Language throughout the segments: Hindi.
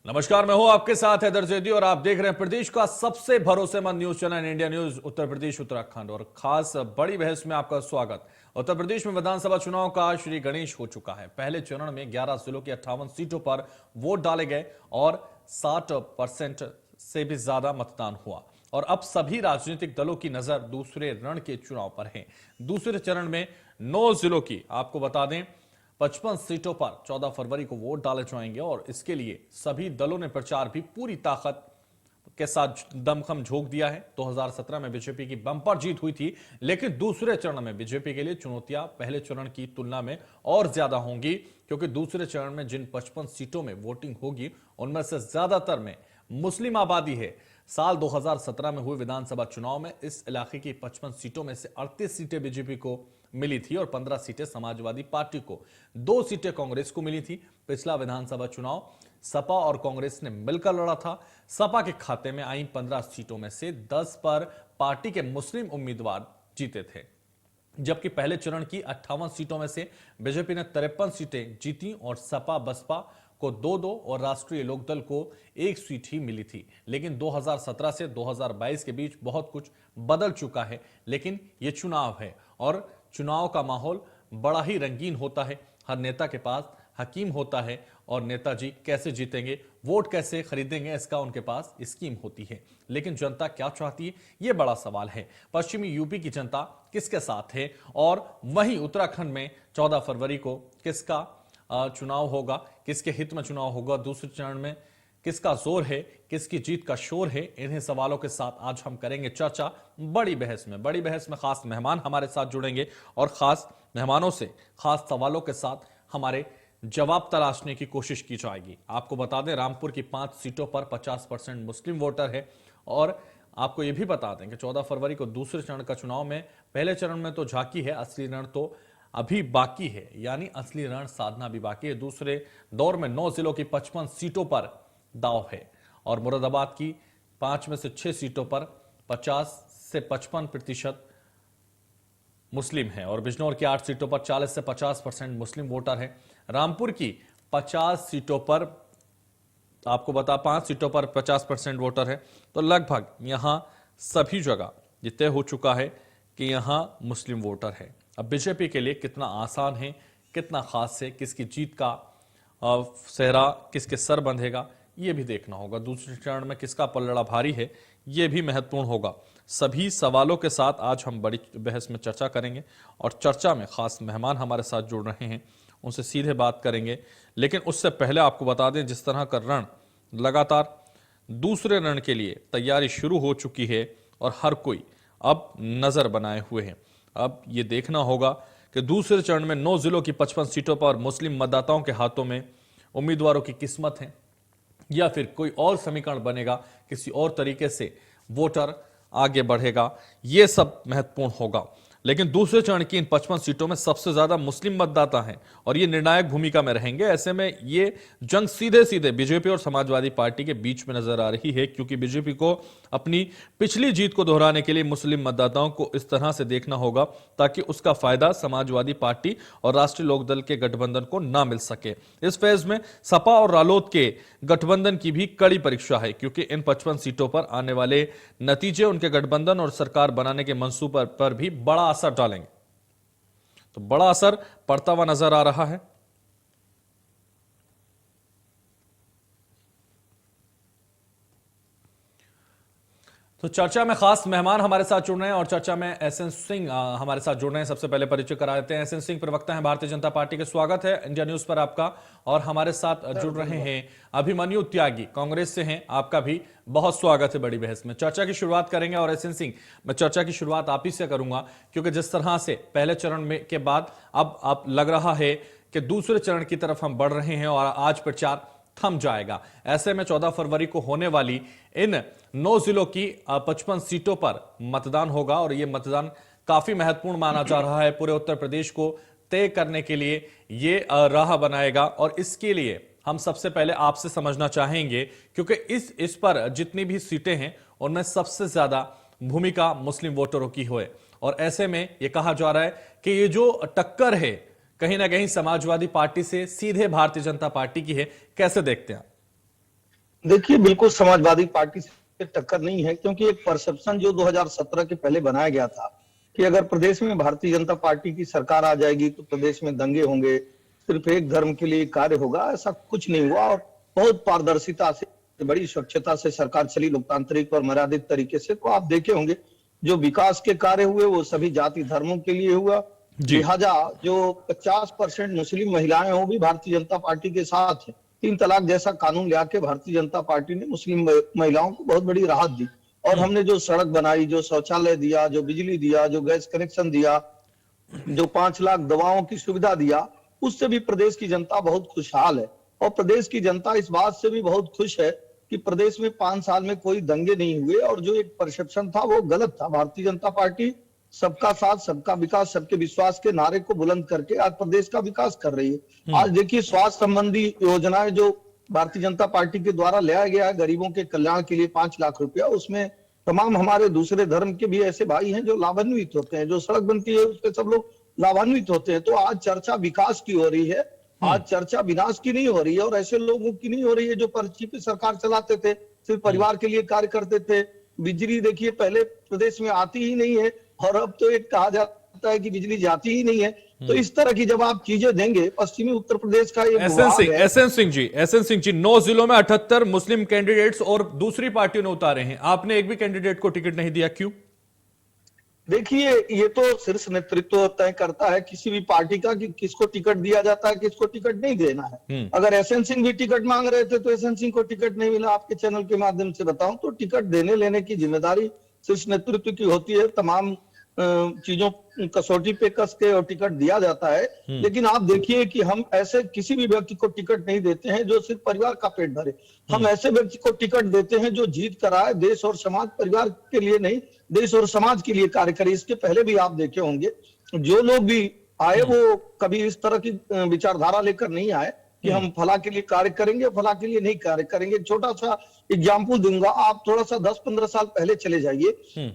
नमस्कार, मैं हूं आपके साथ हैदर जैदी और आप देख रहे हैं प्रदेश का सबसे भरोसेमंद news channel India news Uttar Pradesh Uttarakhand. और खास बड़ी बहस में आपका स्वागत। उत्तर प्रदेश में विधानसभा चुनाव का श्री गणेश हो चुका है। पहले चरण में 11 जिलों की 58 सीटों पर वोट डाले गए और 60% से भी ज्यादा मतदान हुआ। और अब सभी राजनीतिक दलों की नजर दूसरे रण के चुनाव पर है। दूसरे चरण में 9 जिलों की आपको बता दें 55 सीटों पर 14 फरवरी को वोट डाले जाएंगे और इसके लिए सभी दलों ने प्रचार भी पूरी ताकत के साथ दमखम झोंक दिया है। 2017 में बीजेपी की बम्पर जीत हुई थी, लेकिन दूसरे चरण में बीजेपी के लिए चुनौतियां पहले चरण की तुलना में और ज्यादा होंगी, क्योंकि दूसरे चरण में जिन 55 सीटों में वोटिंग होगी उनमें से ज्यादातर में मुस्लिम आबादी है। साल 2017 में हुए विधानसभा चुनाव में इस इलाके की 55 सीटों में से 38 सीटें बीजेपी को मिली थी और 15 सीटें समाजवादी पार्टी को, 2 सीटें कांग्रेस को मिली थी। पिछला विधानसभा चुनाव सपा और कांग्रेस ने मिलकर लड़ा था। सपा के खाते में आई 15 सीटों में से 10 पर पार्टी के मुस्लिम उम्मीदवार जीते थे, जबकि पहले चरण की 58 सीटों में से बीजेपी ने 53 सीटें जीती और सपा बसपा को 2-2 और राष्ट्रीय लोकदल को 1 सीट ही मिली थी। लेकिन 2017 से 2022 के बीच बहुत कुछ बदल चुका है। लेकिन यह चुनाव है और चुनाव का माहौल बड़ा ही रंगीन होता है। हर नेता के पास हकीम होता है और नेताजी कैसे जीतेंगे, वोट कैसे खरीदेंगे, इसका उनके पास स्कीम होती है। लेकिन जनता क्या चाहती है, यह बड़ा सवाल है। पश्चिमी यूपी की जनता किसके साथ है और वहीं उत्तराखंड में 14 फरवरी को किसका चुनाव होगा, किसके हित में चुनाव होगा, दूसरे चरण में किसका जोर है, किसकी जीत का शोर है, इन्हीं सवालों के साथ आज हम करेंगे चर्चा बड़ी बहस में। बड़ी बहस में खास मेहमान हमारे साथ जुड़ेंगे और खास मेहमानों से खास सवालों के साथ हमारे जवाब तलाशने की कोशिश की जाएगी। आपको बता दें, रामपुर की 5 सीटों पर 50% मुस्लिम वोटर है। और आपको यह भी बता दें कि 14 फरवरी को दूसरे चरण का चुनाव में पहले चरण में तो झांकी है, असली रण तो अभी बाकी है, यानी असली रण साधना भी बाकी है। दूसरे दौर में 9 जिलों की 55 सीटों पर दाव है और मुरादाबाद की 5 में से 6 सीटों पर 50 से 55% मुस्लिम है और बिजनौर की 8 सीटों पर 40 से 50% मुस्लिम वोटर है। रामपुर की 50 सीटों पर आपको बता 5 सीटों पर 50% वोटर है। तो लगभग यहां सभी जगह ये तय हो चुका है कि यहां मुस्लिम वोटर है। अब बीजेपी के लिए कितना आसान है, कितना खास है, किसकी जीत का सेहरा किसके सर बंधेगा, यह भी देखना होगा। दूसरे चरण में किसका पलड़ा भारी है, यह भी महत्वपूर्ण होगा। सभी सवालों के साथ आज हम बड़ी बहस में चर्चा करेंगे और चर्चा में खास मेहमान हमारे साथ जुड़ रहे हैं, उनसे सीधे बात करेंगे। लेकिन उससे पहले आपको बता दें, जिस तरह का रण लगातार दूसरे रण के लिए तैयारी शुरू हो चुकी है और हर कोई अब नजर बनाए हुए है। अब यह देखना होगा कि दूसरे चरण में 9 जिलों की 55 सीटों पर मुस्लिम मतदाताओं के हाथों में उम्मीदवारों की किस्मत है या फिर कोई और समीकरण बनेगा, किसी और तरीके से वोटर आगे बढ़ेगा, यह सब महत्वपूर्ण होगा। लेकिन दूसरे चरण की इन 55 सीटों में सबसे ज्यादा मुस्लिम मतदाता हैं और ये निर्णायक भूमिका में रहेंगे। ऐसे में ये जंग सीधे सीधे बीजेपी और समाजवादी पार्टी के बीच में नजर आ रही है, क्योंकि बीजेपी को अपनी पिछली जीत को दोहराने के लिए मुस्लिम मतदाताओं को इस तरह से देखना होगा ताकि उसका फायदा समाजवादी पार्टी और राष्ट्रीय लोकदल के गठबंधन को ना मिल सके। इस फेज में सपा और रालोद के गठबंधन की भी कड़ी परीक्षा है, क्योंकि इन 55 सीटों पर आने वाले नतीजे उनके गठबंधन और सरकार बनाने के मंसूबे पर भी बड़ा असर डालेंगे। तो बड़ा असर पड़ता हुआ नजर आ रहा है। तो चर्चा में खास मेहमान हमारे साथ जुड़ रहे हैं और चर्चा में एसएन सिंह हमारे साथ जुड़ रहे हैं। सबसे पहले परिचय करा देते हैं। एसएन सिंह प्रवक्ता हैं भारतीय जनता पार्टी के। स्वागत है इंडिया न्यूज पर आपका। और हमारे साथ जुड़ रहे हैं अभिमन्यु त्यागी, कांग्रेस से हैं, आपका भी बहुत स्वागत है बड़ी बहस में। चर्चा की शुरुआत करेंगे और एसएन सिंह, मैं चर्चा की शुरुआत आप ही से करूंगा, क्योंकि जिस तरह से पहले चरण में के बाद अब लग रहा है कि दूसरे चरण की तरफ हम बढ़ रहे हैं और आज प्रचार थम जाएगा। ऐसे में 14 फरवरी को होने वाली इन 9 जिलों की 55 सीटों पर मतदान होगा और यह मतदान काफी महत्वपूर्ण माना जा रहा है। पूरे उत्तर प्रदेश को तय करने के लिए यह राह बनाएगा और इसके लिए हम सबसे पहले आपसे समझना चाहेंगे, क्योंकि इस पर जितनी भी सीटें हैं उनमें सबसे ज्यादा भूमिका मुस्लिम वोटरों की हुई और ऐसे में यह कहा जा रहा है कि ये जो टक्कर है कहीं ना कहीं समाजवादी पार्टी से सीधे भारतीय जनता पार्टी की है। कैसे देखते हैं? देखिए, बिल्कुल समाजवादी पार्टी से टक्कर नहीं है, क्योंकि एक परसेप्शन जो 2017 के पहले बनाया गया था कि अगर प्रदेश में भारतीय जनता पार्टी की सरकार आ जाएगी तो प्रदेश में दंगे होंगे, सिर्फ एक धर्म के लिए कार्य होगा, ऐसा कुछ नहीं हुआ। और बहुत पारदर्शिता से, बड़ी स्वच्छता से सरकार चली, लोकतांत्रिक और मर्यादित तरीके से। तो आप देखे होंगे जो विकास के कार्य हुए वो सभी जाति धर्मों के लिए हुआ। जी। लिहाजा जो 50% मुस्लिम महिलाएं हैं वो भी भारतीय जनता पार्टी के साथ है। 3 तलाक जैसा कानून लाके भारतीय जनता पार्टी ने मुस्लिम महिलाओं को बहुत बड़ी राहत दी। और हमने जो सड़क बनाई, जो शौचालय दिया, जो बिजली दिया, जो गैस कनेक्शन दिया, जो 5 लाख दवाओं की सुविधा दिया, उससे भी प्रदेश की जनता बहुत खुशहाल है। और प्रदेश की जनता इस बात से भी बहुत खुश है कि प्रदेश में 5 साल में कोई दंगे नहीं हुए। और जो एक परसेप्शन था वो गलत था। भारतीय जनता पार्टी सबका साथ, सबका विकास, सबके विश्वास के नारे को बुलंद करके आज प्रदेश का विकास कर रही है। आज देखिए, स्वास्थ्य संबंधी योजनाएं जो भारतीय जनता पार्टी के द्वारा लाया गया है गरीबों के कल्याण के लिए, 5 लाख रुपया, उसमें तमाम हमारे दूसरे धर्म के भी ऐसे भाई हैं जो लाभान्वित होते हैं। जो सड़क बनती है उससे सब लोग लाभान्वित होते हैं। तो आज चर्चा विकास की हो रही है, आज चर्चा विनाश की नहीं हो रही है। और ऐसे लोगों की नहीं हो रही है जो पर्ची पे सरकार चलाते थे, सिर्फ परिवार के लिए कार्य करते थे। बिजली देखिए पहले प्रदेश में आती ही नहीं है, और अब तो एक कहा जाता है कि बिजली जाती ही नहीं है। तो इस तरह की जब आप चीजें देंगे, पश्चिमी उत्तर प्रदेश का ये विभाग है। एसएन सिंह जी, 9 जिलों में 78 मुस्लिम कैंडिडेट्स और दूसरी पार्टियों ने उतारे हैं, आपने एक भी कैंडिडेट को टिकट नहीं दिया, क्यों? देखिए, ये तो शीर्ष नेतृत्व तय करता है किसी भी पार्टी का कि किसको टिकट दिया जाता है, किसको टिकट नहीं देना है। अगर एसएन सिंह भी टिकट मांग रहे थे तो एसएन सिंह को टिकट नहीं मिला। आपके चैनल के माध्यम से बताऊं तो टिकट देने लेने की जिम्मेदारी शीर्ष नेतृत्व की होती है। तमाम चीजों कसौटी पे कस के और टिकट दिया जाता है। लेकिन आप देखिए कि हम ऐसे किसी भी व्यक्ति को टिकट नहीं देते हैं जो सिर्फ परिवार का पेट भरे। हम ऐसे व्यक्ति को टिकट देते हैं जो जीत कर आए, देश और समाज, परिवार के लिए नहीं, देश और समाज के लिए कार्य करे। इसके पहले भी आप देखे होंगे जो लोग भी आए वो कभी इस तरह की विचारधारा लेकर नहीं आए कि हम फला के लिए कार्य करेंगे, फला के लिए नहीं कार्य करेंगे। छोटा सा एग्जाम्पल दूंगा, आप थोड़ा सा 10-15 साल पहले चले जाइए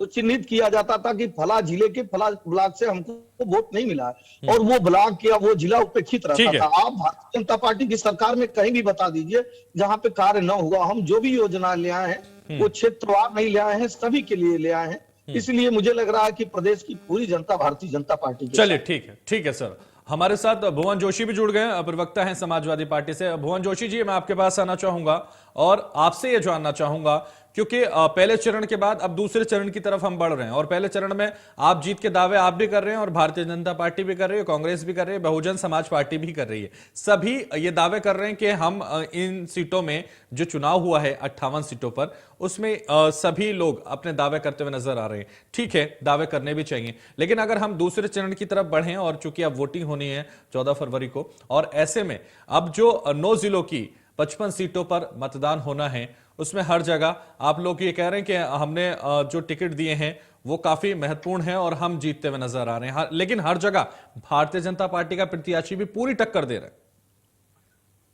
तो चिन्हित किया जाता था कि फला जिले के फला ब्लॉक से हमको वोट नहीं मिला है, और वो ब्लॉक या वो जिला उपेक्षित रहता था। आप भारतीय जनता पार्टी की सरकार में कहीं भी बता दीजिए जहां पे कार्य न हुआ। हम जो भी योजना ले आए हैं वो क्षेत्रवार नहीं ले आए हैं, सभी के लिए ले आए हैं। इसलिए मुझे लग रहा है कि प्रदेश की पूरी जनता भारतीय जनता पार्टी के। चलिए, ठीक है सर। हमारे साथ भुवन जोशी भी जुड़ गए, प्रवक्ता हैं समाजवादी पार्टी से। भुवन जोशी जी, मैं आपके पास आना चाहूंगा और आपसे यह जानना चाहूंगा, क्योंकि पहले चरण के बाद अब दूसरे चरण की तरफ हम बढ़ रहे हैं, और पहले चरण में आप जीत के दावे आप भी कर रहे हैं और भारतीय जनता पार्टी भी कर रही है, कांग्रेस भी कर रही है, बहुजन समाज पार्टी भी कर रही है। सभी ये दावे कर रहे हैं कि हम इन सीटों में जो चुनाव हुआ है 58 सीटों पर, उसमें सभी लोग अपने दावे करते हुए नजर आ रहे हैं। ठीक है, दावे करने भी चाहिए, लेकिन अगर हम दूसरे चरण की तरफ बढ़ें, और चूंकि अब वोटिंग होनी है 14 फरवरी को, और ऐसे में अब जो 9 जिलों की 55 सीटों पर मतदान होना है, उसमें हर जगह आप लोग ये कह रहे हैं कि हमने जो टिकट दिए हैं वो काफी महत्वपूर्ण है और हम जीतते हुए नजर आ रहे हैं, लेकिन हर जगह भारतीय जनता पार्टी का प्रत्याशी भी पूरी टक्कर दे रहा है।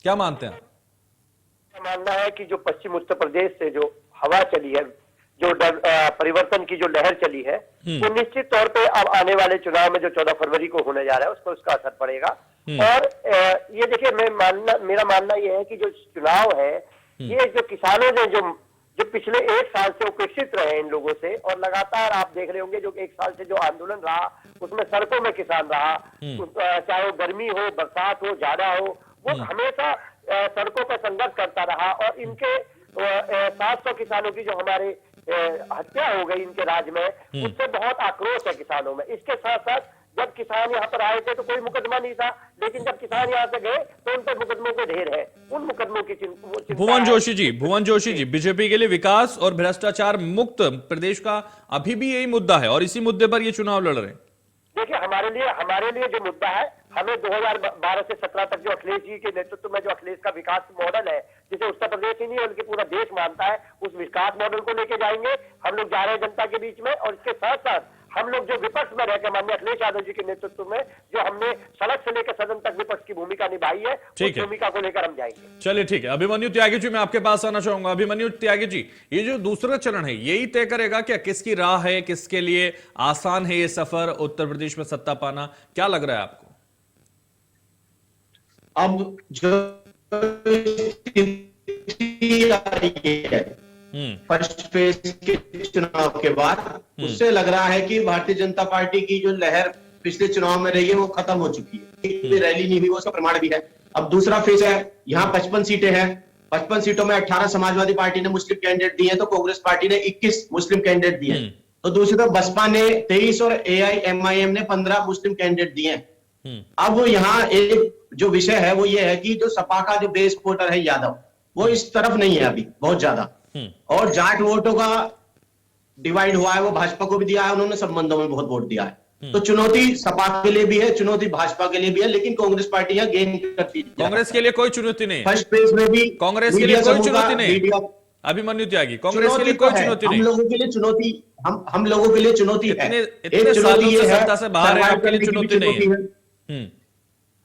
क्या मानते हैं? मानना है कि जो पश्चिम उत्तर प्रदेश से जो हवा चली है, जो परिवर्तन की जो लहर चली है, वो निश्चित तौर पे अब आने वाले चुनाव में जो 14 फरवरी को होने जा रहा है उस पर उसका असर पड़ेगा। और ये देखिए, मेरा मानना ये है कि जो चुनाव है, ये जो किसानों ने जो पिछले 1 साल से उपेक्षित रहे इन लोगों से, और लगातार आप देख रहे होंगे जो 1 साल से जो आंदोलन रहा उसमें सड़कों में किसान रहा, चाहे वो गर्मी हो, बरसात हो, जाड़ा हो, वो हमेशा सड़कों पर संघर्ष करता रहा। और इनके 700 किसानों की जो हमारे हत्या हो गई इनके राज्य में, उससे बहुत आक्रोश है किसानों में। इसके साथ साथ जब किसान यहाँ पर आए थे तो कोई मुकदमा नहीं था, लेकिन जब किसान यहाँ से गए तो उन पर मुकदमों के ढेर है। उन मुकदमों की भुवन जोशी जी, बीजेपी के लिए विकास और भ्रष्टाचार मुक्त प्रदेश का अभी भी यही मुद्दा है, और इसी मुद्दे पर ये चुनाव लड़ रहे हैं। देखिए, हमारे लिए जो मुद्दा है, हमें 2012 से 17 तक जो अखिलेश जी के नेतृत्व में जो अखिलेश का विकास मॉडल है, जिसे उत्तर प्रदेश ही नहीं बल्कि पूरा देश मानता है, उस विकास मॉडल को लेके जाएंगे। हम लोग जा रहे हैं जनता के बीच में, और इसके साथ साथ हम लोग जो विपक्ष में रहकर माननीय अखिलेश यादव जी के नेतृत्व में जो हमने सड़क से लेकर सदन तक विपक्ष की भूमिका निभाई है, उस भूमिका को लेकर हम जाएंगे। चलिए, ठीक है। अभिमन्यु त्यागी जी, मैं आपके पास आना चाहूंगा। अभिमन्यु त्यागी जी, ये जो दूसरा चरण है, यही तय करेगा क्या किसकी राह है, किसके लिए आसान है ये सफर उत्तर प्रदेश में सत्ता पाना? क्या लग रहा है आपको? अब जो चुनौती आई है फर्स्ट फेज के चुनाव के बाद, उससे लग रहा है कि भारतीय जनता पार्टी की जो लहर पिछले चुनाव में रही है वो खत्म हो चुकी है। एक भी रैली नहीं हुई, वो उसका प्रमाण भी है। अब दूसरा फेज है, यहाँ 55 सीटें हैं, 55 सीटों में 18 समाजवादी पार्टी ने मुस्लिम कैंडिडेट दिए, तो कांग्रेस पार्टी ने 21 मुस्लिम कैंडिडेट दिए। तो दूसरी तरफ बसपा ने 23 और AIMIM ने 15 मुस्लिम कैंडिडेट दिए। अब यहाँ एक जो विषय है वो ये है कि जो सपा का जो बेस वोटर है यादव, वो इस तरफ नहीं है अभी बहुत ज्यादा, और जाट वोटों का डिवाइड हुआ है, वो भाजपा को भी दिया है, उन्होंने संबंधों में बहुत वोट दिया है। तो चुनौती सपा के लिए भी है, चुनौती भाजपा के लिए भी है, लेकिन कांग्रेस पार्टी यहाँ गेन करती है। कांग्रेस के लिए कोई चुनौती नहीं, फर्स्ट फेज में भी कांग्रेस के लिए कोई चुनौती नहीं। अभिमन्यु त्यागी, कांग्रेस के लिए कोई चुनौती नहीं। हम लोगों के लिए चुनौती, हम लोगों के लिए चुनौती है। इतने सालों से सत्ता से बाहर है, आपके लिए चुनौती नहीं है।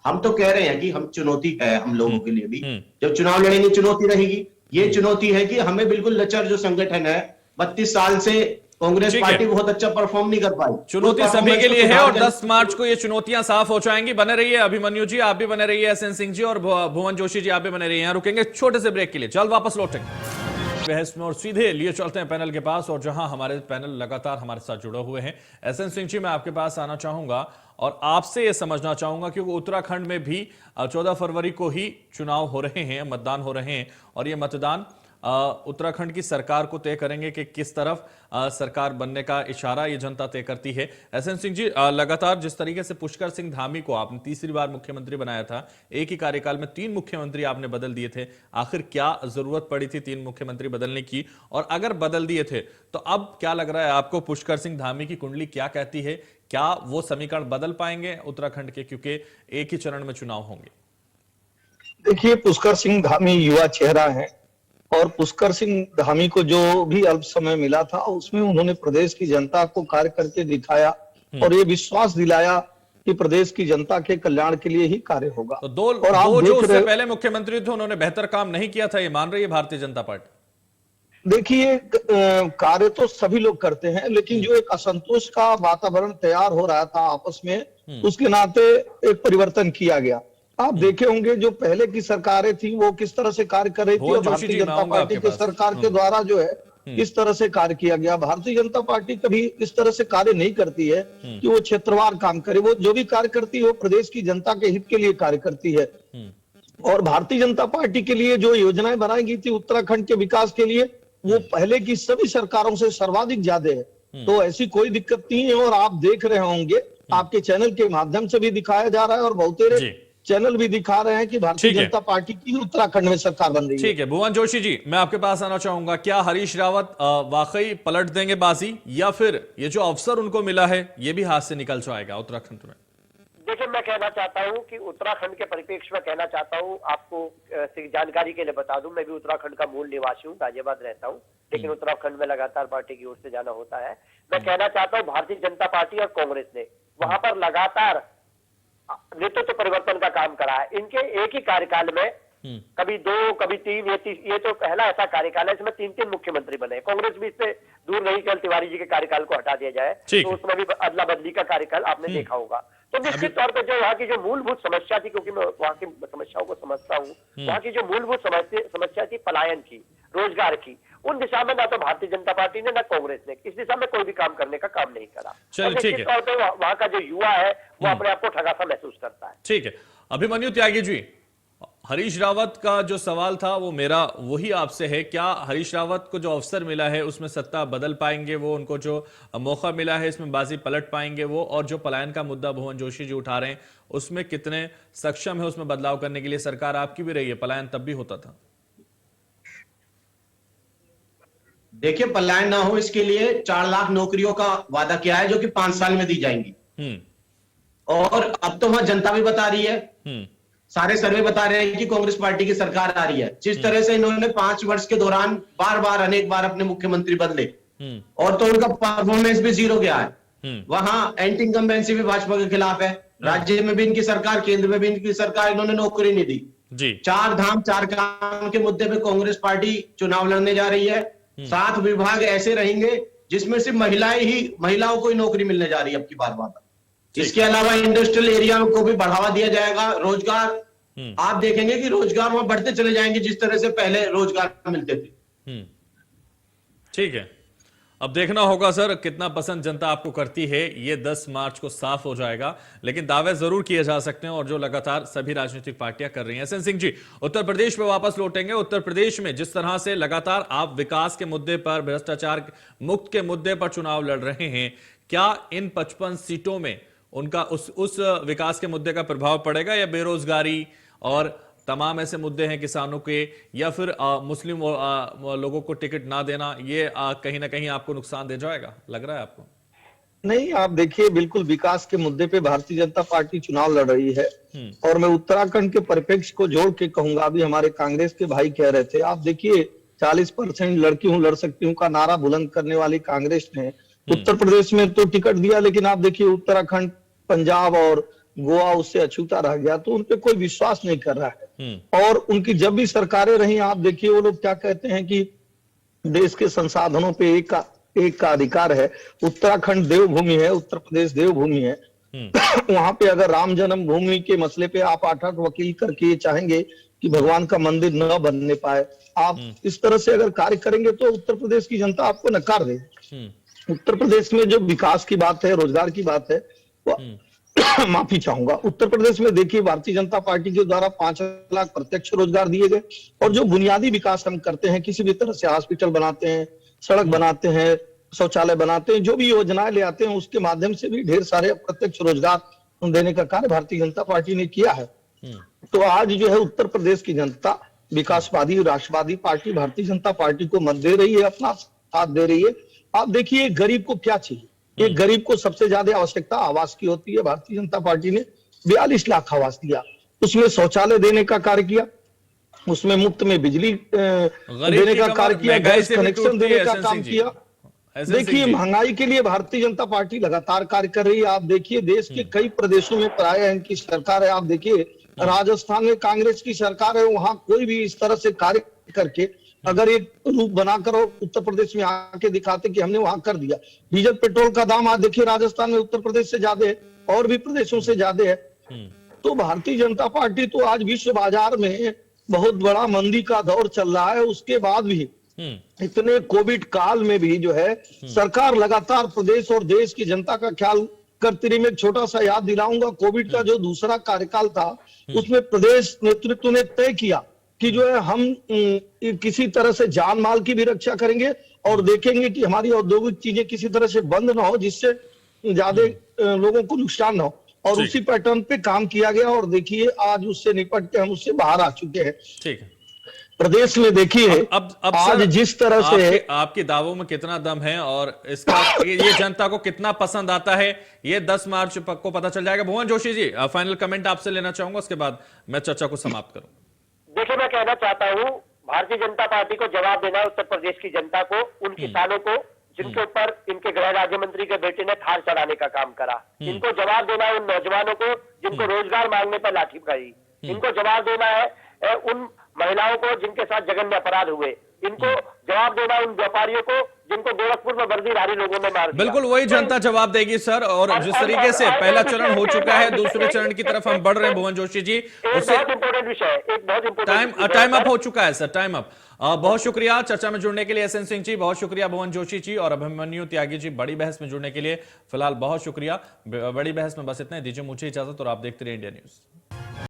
हम तो कह रहे हैं कि हम चुनौती है हम लोगों के लिए भी। जब चुनाव लड़ेंगे चुनौती रहेगी। ये चुनौती है कि हमें बिल्कुल लचर जो संगठन है, 32 साल से कांग्रेस पार्टी बहुत अच्छा परफॉर्म नहीं कर पाई। चुनौती सभी के लिए है और 10 मार्च को ये चुनौतियां साफ हो जाएंगी। बने रहिए अभिमन्यु जी, आप भी बने रहिए, SN सिंह जी और भुवन जोशी जी आप भी बने रहिए। यहाँ रुकेंगे छोटे से ब्रेक के लिए, जल्द वापस लौटेंगे बहस में और सीधे लिए चलते हैं पैनल के पास, और जहां हमारे पैनल लगातार हमारे साथ जुड़े हुए हैं। SN सिंह जी, मैं आपके पास आना चाहूंगा और आपसे यह समझना चाहूंगा क्योंकि उत्तराखंड में भी 14 फरवरी को ही चुनाव हो रहे हैं, मतदान हो रहे हैं, और ये मतदान उत्तराखंड की सरकार को तय करेंगे कि किस तरफ सरकार बनने का इशारा ये जनता तय करती है। SN सिंह जी, लगातार जिस तरीके से पुष्कर सिंह धामी को आपने तीसरी बार मुख्यमंत्री बनाया था, एक ही कार्यकाल में 3 मुख्यमंत्री आपने बदल दिए थे, आखिर क्या जरूरत पड़ी थी 3 मुख्यमंत्री बदलने की? और अगर बदल दिए थे तो अब क्या लग रहा है आपको, पुष्कर सिंह धामी की कुंडली क्या कहती है? क्या वो समीकरण बदल पाएंगे उत्तराखंड के, क्योंकि एक ही चरण में चुनाव होंगे? देखिए, पुष्कर सिंह धामी युवा चेहरा है, और पुष्कर सिंह धामी को जो भी अल्प समय मिला था उसमें उन्होंने प्रदेश की जनता को कार्य करके दिखाया और ये विश्वास दिलाया कि प्रदेश की जनता के कल्याण के लिए ही कार्य होगा। तो दो जो उससे पहले मुख्यमंत्री थे उन्होंने बेहतर काम नहीं किया था, ये मान रही है भारतीय जनता पार्टी? देखिए, कार्य तो सभी लोग करते हैं, लेकिन जो एक असंतोष का वातावरण तैयार हो रहा था आपस में, उसके नाते एक परिवर्तन किया गया। आप देखे होंगे जो पहले की सरकारें थी वो किस तरह से कार्य कर रही थी, और भारतीय जनता पार्टी की सरकार के द्वारा जो है किस तरह से कार्य किया गया। भारतीय जनता पार्टी कभी इस तरह से कार्य नहीं करती है कि वो क्षेत्रवार काम करे। वो जो भी कार्य करती है वो प्रदेश की जनता के हित के लिए कार्य करती है। और भारतीय जनता पार्टी के लिए जो योजनाएं बनाई गई थी उत्तराखंड के विकास के लिए, वो पहले की सभी सरकारों से सर्वाधिक ज्यादा है। तो ऐसी कोई दिक्कत नहीं है। और आप देख रहे होंगे, आपके चैनल के माध्यम से भी दिखाया जा रहा है और बहुतेरे चैनल भी दिखा रहे हैं कि भारतीय जनता पार्टी की उत्तराखंड में सरकार बन रही है। ठीक है, भुवन जोशी जी, मैं आपके पास आना चाहूंगा। क्या हरीश रावत वाकई पलट देंगे बाजी, या फिर ये जो अवसर उनको मिला है ये भी हाथ से निकल जाएगा उत्तराखंड में? देखिए, मैं कहना चाहता हूं कि उत्तराखंड के परिप्रेक्ष्य में कहना चाहता हूं, आपको जानकारी के लिए बता दूं, मैं भी उत्तराखंड का मूल निवासी हूं, गाजियाबाद रहता हूं, लेकिन उत्तराखंड में लगातार पार्टी की ओर से जाना होता है। मैं कहना चाहता हूं, भारतीय जनता पार्टी और कांग्रेस ने वहां पर लगातार नेतृत्व परिवर्तन का काम करा है। इनके एक ही कार्यकाल में कभी 2, कभी 3, ये तो पहला ऐसा कार्यकाल है इसमें 3 मुख्यमंत्री बने। कांग्रेस भी इससे दूर नहीं कि तिवारी जी के कार्यकाल को हटा दिया जाए, तो उसमें भी अदला बदली का कार्यकाल आपने देखा होगा। तो निश्चित तौर पर जो वहां की जो मूलभूत समस्या थी, क्योंकि मैं वहां की समस्याओं को समझता हूँ, वहां की जो मूलभूत समस्या थी पलायन की, रोजगार की, उन दिशा में ना तो भारतीय जनता पार्टी ने ना कांग्रेस ने इस दिशा में कोई भी काम करने का काम नहीं करा। निश्चित तौर पर वहां का जो युवा है वो अपने आप को ठगा सा महसूस करता है। ठीक है, अभिमन्यु त्यागी जी, हरीश रावत का जो सवाल था वो मेरा वही आपसे है। क्या हरीश रावत को जो अवसर मिला है उसमें सत्ता बदल पाएंगे वो? उनको जो मौका मिला है इसमें बाजी पलट पाएंगे वो? और जो पलायन का मुद्दा भुवन जोशी जी उठा रहे हैं उसमें कितने सक्षम है उसमें बदलाव करने के लिए? सरकार आपकी भी रही है, पलायन तब भी होता था। देखिए, पलायन ना हो इसके लिए 4 लाख नौकरियों का वादा किया है जो कि 5 साल में दी जाएंगी। और अब तो वहां जनता भी बता रही है, सारे सर्वे बता रहे हैं कि कांग्रेस पार्टी की सरकार आ रही है। जिस तरह से इन्होंने 5 वर्ष के दौरान अनेक बार अपने मुख्यमंत्री बदले, और तो उनका परफॉर्मेंस भी 0 गया है। वहां एंटी इनकम्बेंसी भी भाजपा के खिलाफ है, राज्य में भी इनकी सरकार, केंद्र में भी इनकी सरकार, इन्होंने नौकरी नहीं दी। 4 धाम 4 काम के मुद्दे पे कांग्रेस पार्टी चुनाव लड़ने जा रही है। 7 विभाग ऐसे रहेंगे जिसमें सिर्फ महिलाओं को ही नौकरी मिलने जा रही है अब की बार। इसके अलावा इंडस्ट्रियल एरिया को भी बढ़ावा दिया जाएगा, रोजगार आप देखेंगे कि रोजगार वहां बढ़ते चले जाएंगे जिस तरह से पहले रोजगार मिलते थे। ठीक है, अब देखना होगा सर कितना पसंद जनता आपको करती है, ये 10 मार्च को साफ हो जाएगा, लेकिन दावे जरूर किए जा सकते हैं और जो लगातार सभी राजनीतिक पार्टियां कर रही हैं। एसएन सिंह जी, उत्तर प्रदेश में वापस लौटेंगे। उत्तर प्रदेश में जिस तरह से लगातार आप विकास के मुद्दे पर, भ्रष्टाचार मुक्त के मुद्दे पर चुनाव लड़ रहे हैं, क्या इन 55 सीटों में उनका उस विकास के मुद्दे का प्रभाव पड़ेगा, या बेरोजगारी और तमाम ऐसे मुद्दे हैं किसानों के, या फिर मुस्लिम लोगों को टिकट ना देना, ये कहीं ना कहीं आपको नुकसान दे जाएगा, लग रहा है आपको? नहीं, आप देखिए, बिल्कुल विकास के मुद्दे पे भारतीय जनता पार्टी चुनाव लड़ रही है। और मैं उत्तराखंड के परिप्रेक्ष्य को जोड़ के कहूंगा, अभी हमारे कांग्रेस के भाई कह रहे थे, आप देखिए 40% लड़की हूं लड़ सकती हूं का नारा बुलंद करने वाली कांग्रेस ने उत्तर प्रदेश में तो टिकट दिया, लेकिन आप देखिए उत्तराखंड, पंजाब और गोवा उससे अछूता रह गया, तो उनपे कोई विश्वास नहीं कर रहा है। और उनकी जब भी सरकारें रही, आप देखिए वो लोग क्या कहते हैं कि देश के संसाधनों पे एक का अधिकार है। उत्तराखंड देवभूमि है, उत्तर प्रदेश देवभूमि है। वहां पे अगर राम जन्मभूमि के मसले पे आप 8 वकील करके ये चाहेंगे कि भगवान का मंदिर न बनने पाए, आप इस तरह से अगर कार्य करेंगे तो उत्तर प्रदेश की जनता आपको नकार देगी। उत्तर प्रदेश में जो विकास की बात है, रोजगार की बात है, वो माफी चाहूंगा, उत्तर प्रदेश में देखिए भारतीय जनता पार्टी के द्वारा 5 लाख प्रत्यक्ष रोजगार दिए गए। और जो बुनियादी विकास हम करते हैं, किसी भी तरह से हॉस्पिटल बनाते हैं, सड़क बनाते हैं, शौचालय बनाते हैं, जो भी योजनाएं ले आते हैं, उसके माध्यम से भी ढेर सारे प्रत्यक्ष रोजगार देने का कार्य भारतीय जनता पार्टी ने किया है। तो आज जो है उत्तर प्रदेश की जनता विकासवादी राष्ट्रवादी पार्टी भारतीय जनता पार्टी को मत दे रही है, अपना साथ दे रही है। आप देखिए गरीब को क्या चाहिए, एक गरीब को सबसे ज्यादा आवश्यकता आवास की होती है। भारतीय जनता पार्टी ने 42 लाख आवास दिया, उसमें शौचालय देने का कार्य किया, उसमें मुफ्त में बिजली देने का कार्य किया, गैस कनेक्शन देने का काम किया। देखिए महंगाई के लिए भारतीय जनता पार्टी लगातार कार्य कर रही है। आप देखिए देश के कई प्रदेशों में प्राय इनकी सरकार है। आप देखिए राजस्थान में कांग्रेस की सरकार है, वहां कोई भी इस तरह से कार्य करके अगर एक रूप बनाकर उत्तर प्रदेश में आके दिखाते कि हमने वहां कर दिया। डीजल पेट्रोल का दाम आज देखिए राजस्थान में उत्तर प्रदेश से ज्यादा है और भी प्रदेशों से ज्यादा है। तो भारतीय जनता पार्टी तो आज विश्व बाजार में बहुत बड़ा मंदी का दौर चल रहा है, उसके बाद भी इतने कोविड काल में भी जो है सरकार लगातार प्रदेश और देश की जनता का ख्याल करती रही। मैं एक छोटा सा याद दिलाऊंगा, कोविड का जो दूसरा कार्यकाल था उसमें प्रदेश नेतृत्व ने तय किया कि जो है हम किसी तरह से जान माल की भी रक्षा करेंगे और देखेंगे कि हमारी औद्योगिक चीजें किसी तरह से बंद ना हो, जिससे ज्यादा लोगों को नुकसान ना हो। और उसी पैटर्न पे काम किया गया और देखिए आज उससे निपट के हम उससे बाहर आ चुके हैं। ठीक है, प्रदेश में देखिए अब आज जिस तरह से आपके दावों में कितना दम है और इसका ये जनता को कितना पसंद आता है, ये 10 मार्च को पता चल जाएगा। भुवन जोशी जी, फाइनल कमेंट आपसे लेना चाहूंगा, उसके बाद मैं चर्चा को समाप्त करूं। देखिए, मैं कहना चाहता हूं भारतीय जनता पार्टी को जवाब देना है उत्तर प्रदेश की जनता को, उन किसानों को जिनके ऊपर इनके गृह राज्य मंत्री के बेटे ने थाल चढ़ाने का काम करा। इनको जवाब देना है उन नौजवानों को जिनको रोजगार मांगने पर लाठी पड़ी। इनको जवाब देना है उन महिलाओं को जिनके साथ जघन्य अपराध हुए। इनको जवाब देना उन व्यापारियों को जिनको गोरखपुर में वर्दीधारी लोगों ने मार दिया। बिल्कुल वही जनता जवाब देगी सर। और जिस तरीके से पहला चरण हो चुका है, दूसरे चरण की तरफ हम बढ़ रहे हैं भुवन जोशी जी, उससे बहुत इंपॉर्टेंट विषय है, एक बहुत इंपॉर्टेंट टाइम अप हो चुका है सर, टाइम अप। बहुत शुक्रिया चर्चा में जुड़ने के लिए एसएन सिंह जी, बहुत शुक्रिया भुवन जोशी जी और अभिमन्यु त्यागी जी, बड़ी बहस में जुड़ने के लिए फिलहाल बहुत शुक्रिया। बड़ी बहस में बस इतना ही, दीजिए मुझे इजाजत और आप देखते रहिए इंडिया न्यूज।